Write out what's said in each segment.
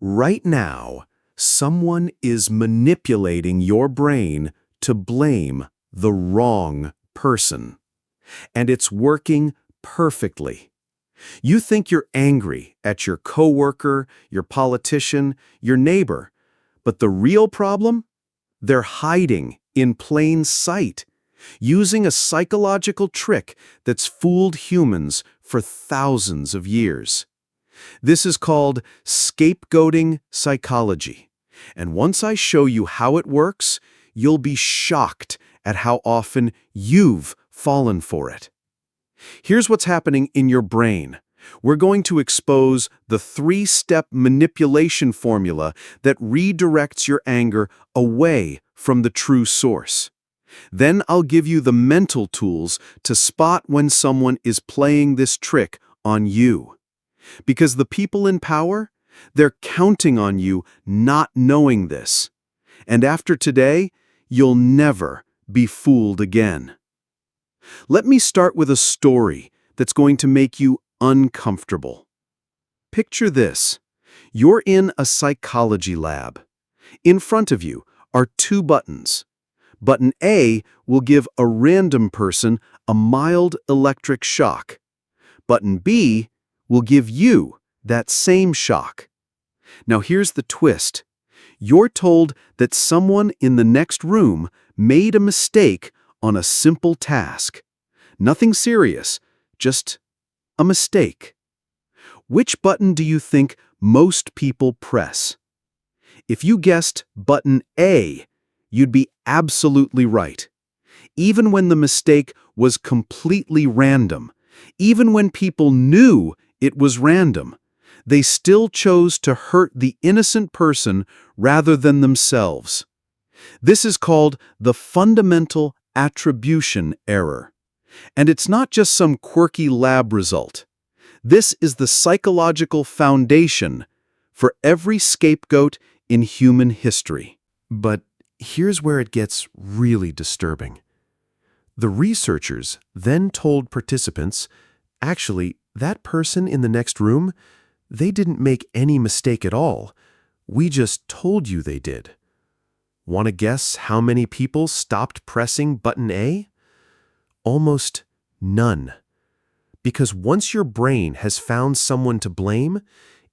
Right now, someone is manipulating your brain to blame the wrong person. And it's working perfectly. You think you're angry at your coworker, your politician, your neighbor, but the real problem? They're hiding in plain sight, using a psychological trick that's fooled humans for thousands of years. This is called scapegoating psychology. And once I show you how it works, you'll be shocked at how often you've fallen for it. Here's what's happening in your brain. We're going to expose the 3-step manipulation formula that redirects your anger away from the true source. Then I'll give you the mental tools to spot when someone is playing this trick on you. Because the people in power, they're counting on you not knowing this. And after today, you'll never be fooled again. Let me start with a story that's going to make you uncomfortable. Picture this. You're in a psychology lab. In front of you are 2 buttons. Button A will give a random person a mild electric shock. Button B will give you that same shock. Now here's the twist. You're told that someone in the next room made a mistake on a simple task. Nothing serious, just a mistake. Which button do you think most people press? If you guessed button A, you'd be absolutely right. Even when the mistake was completely random, even when people knew it was random, they still chose to hurt the innocent person rather than themselves. This is called the fundamental attribution error. And it's not just some quirky lab result. This is the psychological foundation for every scapegoat in human history. But here's where it gets really disturbing. The researchers then told participants, actually, that person in the next room, they didn't make any mistake at all. We just told you they did. Want to guess how many people stopped pressing button A? Almost none. Because once your brain has found someone to blame,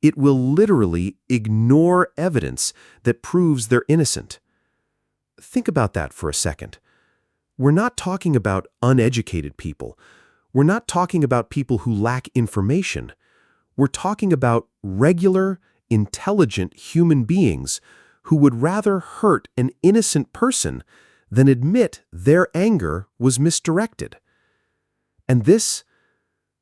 it will literally ignore evidence that proves they're innocent. Think about that for a second. We're not talking about uneducated people. We're not talking about people who lack information. We're talking about regular, intelligent human beings who would rather hurt an innocent person than admit their anger was misdirected. And this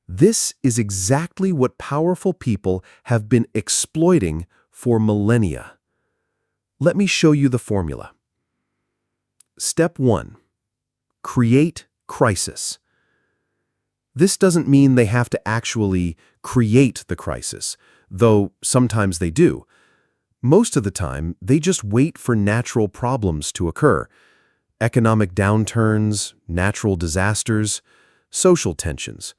is exactly what powerful people have been exploiting for millennia. Let me show you the formula. Step 1. Create crisis. This doesn't mean they have to actually create the crisis, though sometimes they do. Most of the time, they just wait for natural problems to occur. Economic downturns, natural disasters, social tensions.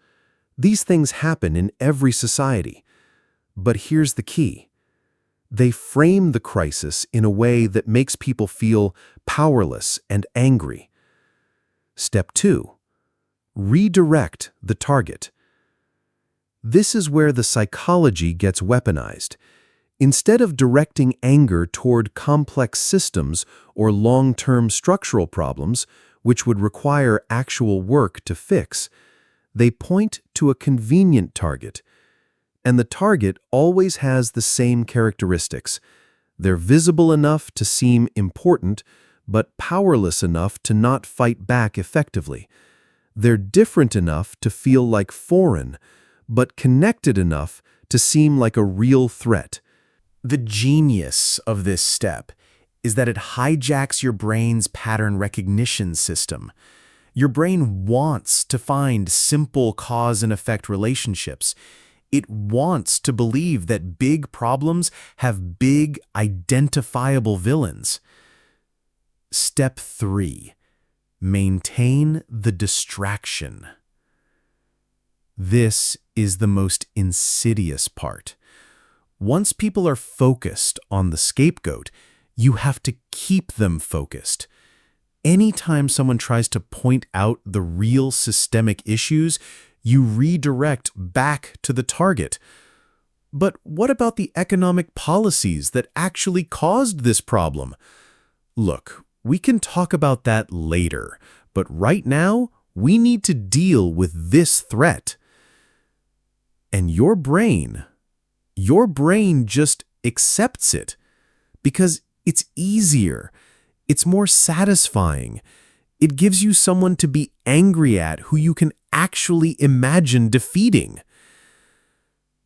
These things happen in every society. But here's the key. They frame the crisis in a way that makes people feel powerless and angry. Step 2. Redirect the target. This is where the psychology gets weaponized. Instead of directing anger toward complex systems or long-term structural problems, which would require actual work to fix, they point to a convenient target. And the target always has the same characteristics. They're visible enough to seem important, but powerless enough to not fight back effectively. They're different enough to feel like foreign, but connected enough to seem like a real threat. The genius of this step is that it hijacks your brain's pattern recognition system. Your brain wants to find simple cause and effect relationships. It wants to believe that big problems have big, identifiable villains. Step 3. Maintain the distraction. This is the most insidious part. Once people are focused on the scapegoat, you have to keep them focused. Anytime someone tries to point out the real systemic issues, you redirect back to the target. But what about the economic policies that actually caused this problem? Look, we can talk about that later, but right now, we need to deal with this threat. And your brain just accepts it because it's easier. It's more satisfying. It gives you someone to be angry at who you can actually imagine defeating.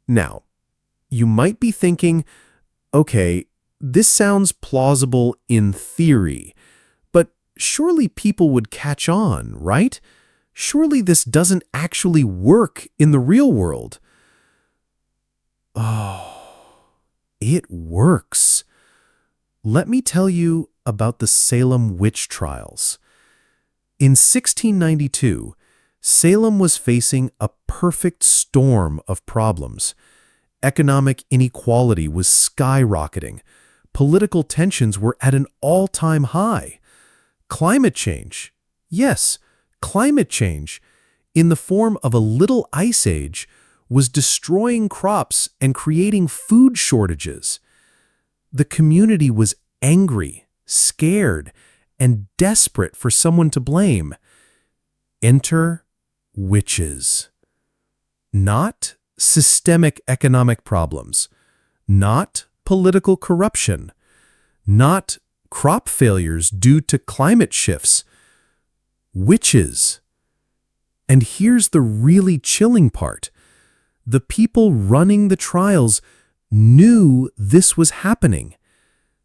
Now, you might be thinking, okay, this sounds plausible in theory, but surely people would catch on, right? Surely this doesn't actually work in the real world. Oh, it works. Let me tell you about the Salem witch trials. In 1692, Salem was facing a perfect storm of problems. Economic inequality was skyrocketing. Political tensions were at an all-time high. Climate change, yes, climate change, in the form of a little ice age, was destroying crops and creating food shortages. The community was angry, scared, and desperate for someone to blame. Enter witches. Not systemic economic problems, not political corruption, not crop failures due to climate shifts. Witches. And here's the really chilling part. The people running the trials knew this was happening.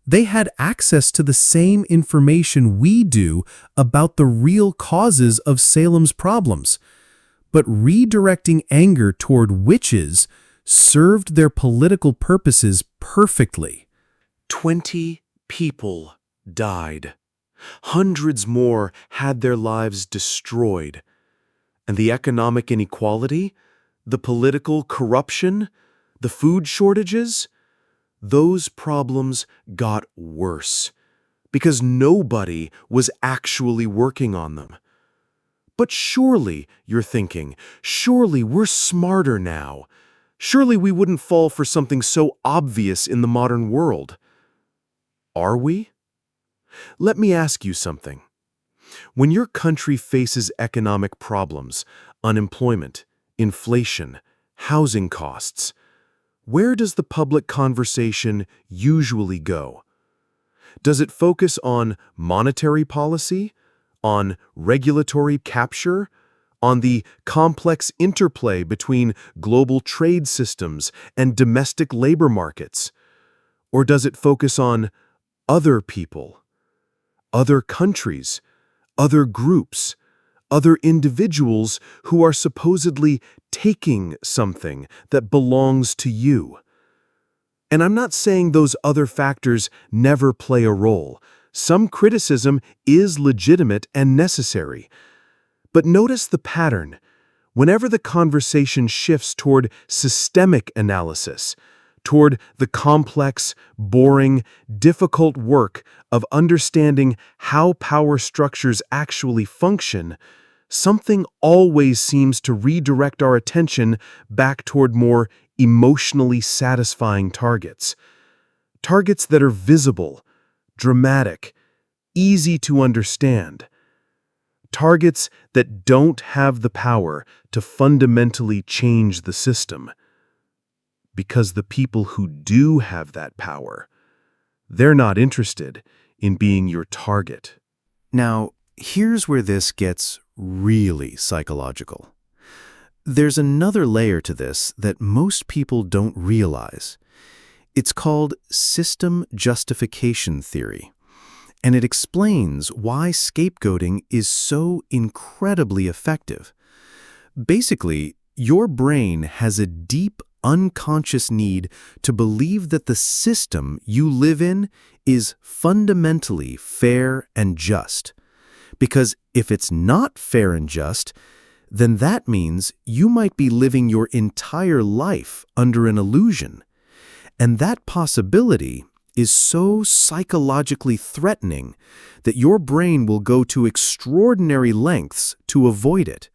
They had access to the same information we do about the real causes of Salem's problems. But redirecting anger toward witches served their political purposes perfectly. 20 people died. Hundreds more had their lives destroyed. And the economic inequality, the political corruption, the food shortages, those problems got worse because nobody was actually working on them. But surely, you're thinking, surely we're smarter now. Surely we wouldn't fall for something so obvious in the modern world. Are we? Let me ask you something. When your country faces economic problems, unemployment, inflation, housing costs, where does the public conversation usually go? Does it focus on monetary policy, on regulatory capture, on the complex interplay between global trade systems and domestic labor markets? Or does it focus on other people, other countries, other groups, other individuals who are supposedly taking something that belongs to you? And I'm not saying those other factors never play a role. Some criticism is legitimate and necessary. But notice the pattern. Whenever the conversation shifts toward systemic analysis, toward the complex, boring, difficult work of understanding how power structures actually function, something always seems to redirect our attention back toward more emotionally satisfying targets. Targets that are visible, dramatic, easy to understand. Targets that don't have the power to fundamentally change the system. Because the people who do have that power, they're not interested in being your target. Now, here's where this gets really psychological. There's another layer to this that most people don't realize. It's called system justification theory, and it explains why scapegoating is so incredibly effective. Basically, your brain has a deep unconscious need to believe that the system you live in is fundamentally fair and just. Because if it's not fair and just, then that means you might be living your entire life under an illusion. And that possibility is so psychologically threatening that your brain will go to extraordinary lengths to avoid it.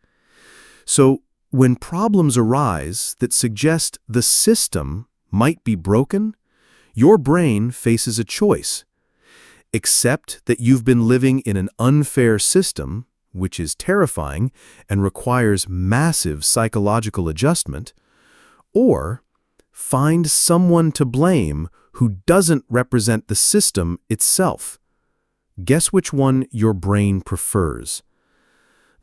So, when problems arise that suggest the system might be broken, your brain faces a choice. Accept that you've been living in an unfair system, which is terrifying and requires massive psychological adjustment, or find someone to blame who doesn't represent the system itself. Guess which one your brain prefers.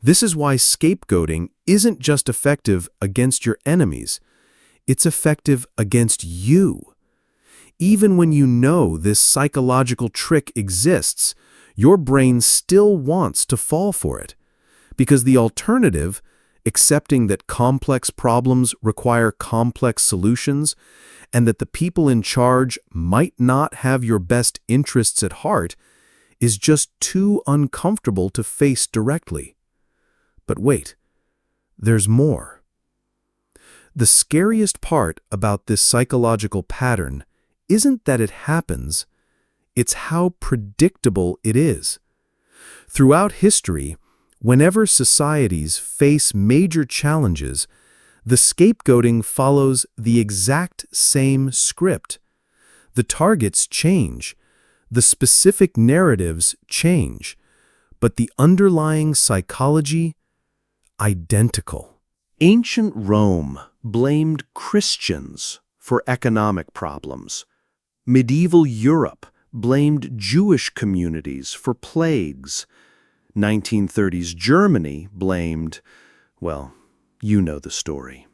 This is why scapegoating isn't just effective against your enemies, it's effective against you. Even when you know this psychological trick exists, your brain still wants to fall for it. Because the alternative, accepting that complex problems require complex solutions, and that the people in charge might not have your best interests at heart, is just too uncomfortable to face directly. But wait, there's more. The scariest part about this psychological pattern isn't that it happens, it's how predictable it is. Throughout history, whenever societies face major challenges, the scapegoating follows the exact same script. The targets change, the specific narratives change, but the underlying psychology, identical. Ancient Rome blamed Christians for economic problems. Medieval Europe blamed Jewish communities for plagues. 1930s Germany blamed, well, you know the story.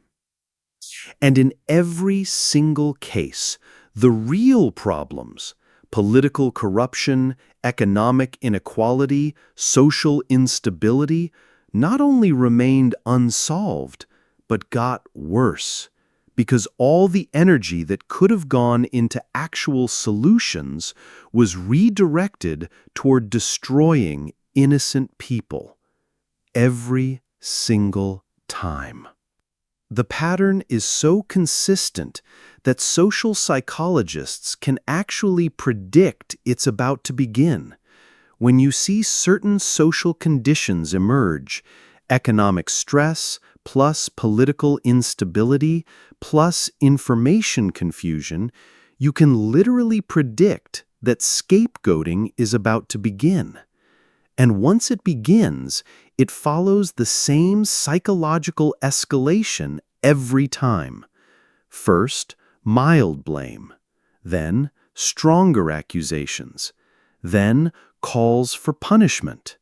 And in every single case, the real problems, political corruption, economic inequality, social instability, not only remained unsolved, but got worse, because all the energy that could have gone into actual solutions was redirected toward destroying innocent people. Every single time. The pattern is so consistent that social psychologists can actually predict it's about to begin. When you see certain social conditions emerge, economic stress plus political instability plus information confusion, you can literally predict that scapegoating is about to begin. And once it begins, it follows the same psychological escalation every time. First, mild blame, then stronger accusations, then calls for punishment,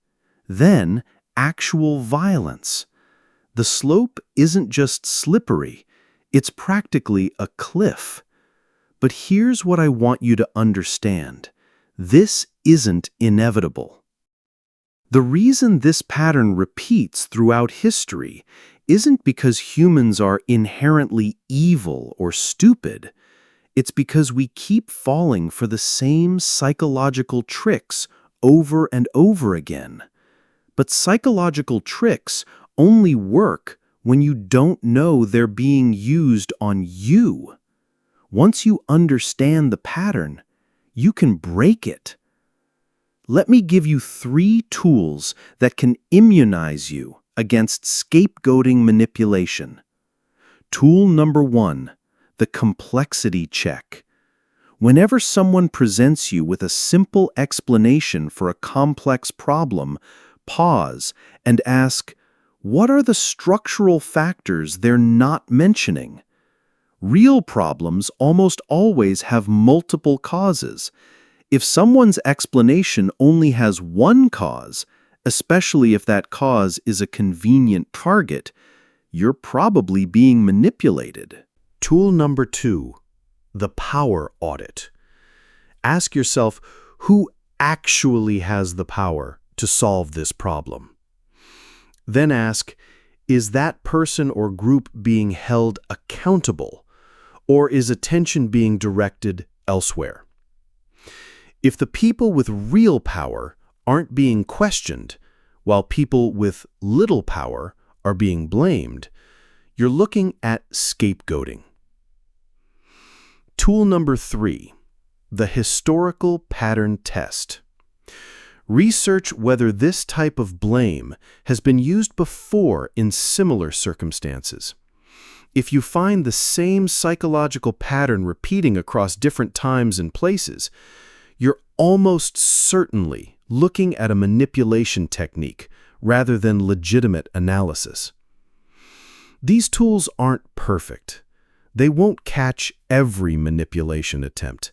then actual violence. The slope isn't just slippery, it's practically a cliff. But here's what I want you to understand. This isn't inevitable. The reason this pattern repeats throughout history isn't because humans are inherently evil or stupid. It's because we keep falling for the same psychological tricks over and over again. But psychological tricks only work when you don't know they're being used on you. Once you understand the pattern, you can break it. Let me give you 3 tools that can immunize you against scapegoating manipulation. Tool number 1, the complexity check. Whenever someone presents you with a simple explanation for a complex problem, pause and ask, what are the structural factors they're not mentioning? Real problems almost always have multiple causes. If someone's explanation only has one cause, especially if that cause is a convenient target, you're probably being manipulated. Tool number 2, the power audit. Ask yourself, who actually has the power to solve this problem? Then ask, is that person or group being held accountable, or is attention being directed elsewhere? If the people with real power aren't being questioned, while people with little power are being blamed, you're looking at scapegoating. Tool number 3, the historical pattern test. Research whether this type of blame has been used before in similar circumstances. If you find the same psychological pattern repeating across different times and places, you're almost certainly looking at a manipulation technique rather than legitimate analysis. These tools aren't perfect. They won't catch every manipulation attempt,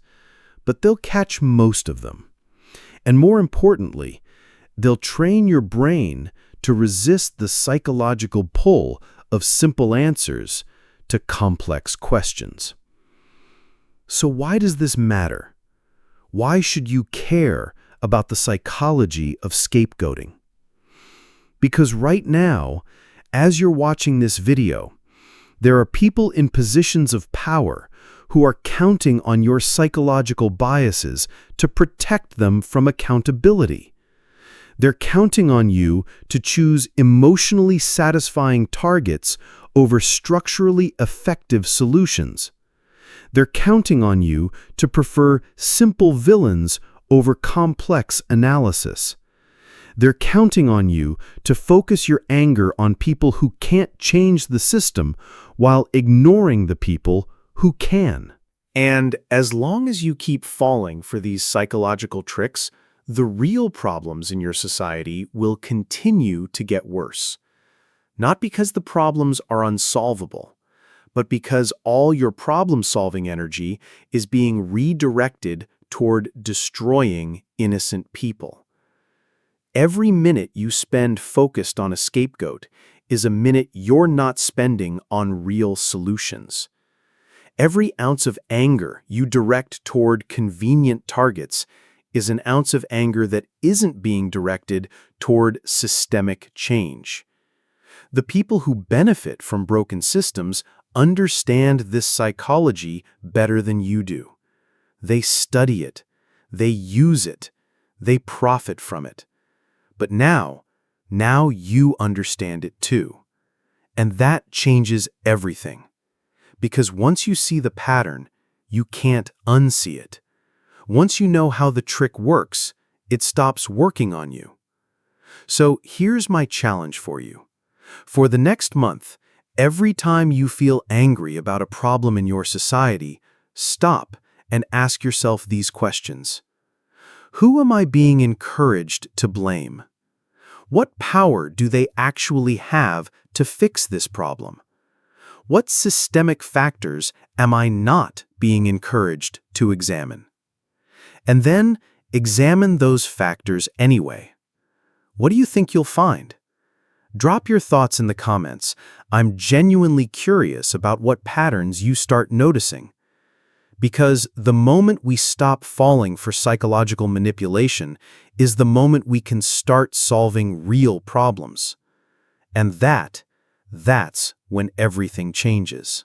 but they'll catch most of them. And more importantly, they'll train your brain to resist the psychological pull of simple answers to complex questions. So why does this matter? Why should you care about the psychology of scapegoating? Because right now, as you're watching this video, there are people in positions of power who are counting on your psychological biases to protect them from accountability. They're counting on you to choose emotionally satisfying targets over structurally effective solutions. They're counting on you to prefer simple villains over complex analysis. They're counting on you to focus your anger on people who can't change the system while ignoring the people who can. And as long as you keep falling for these psychological tricks, the real problems in your society will continue to get worse. Not because the problems are unsolvable, but because all your problem-solving energy is being redirected toward destroying innocent people. Every minute you spend focused on a scapegoat is a minute you're not spending on real solutions. Every ounce of anger you direct toward convenient targets is an ounce of anger that isn't being directed toward systemic change. The people who benefit from broken systems understand this psychology better than you do. They study it, they use it, they profit from it. But now you understand it too. And that changes everything. Because once you see the pattern, you can't unsee it. Once you know how the trick works, it stops working on you. So here's my challenge for you. For the next month, every time you feel angry about a problem in your society, stop and ask yourself these questions. Who am I being encouraged to blame? What power do they actually have to fix this problem? What systemic factors am I not being encouraged to examine? And then examine those factors anyway. What do you think you'll find? Drop your thoughts in the comments. I'm genuinely curious about what patterns you start noticing. Because the moment we stop falling for psychological manipulation is the moment we can start solving real problems. And that's when everything changes.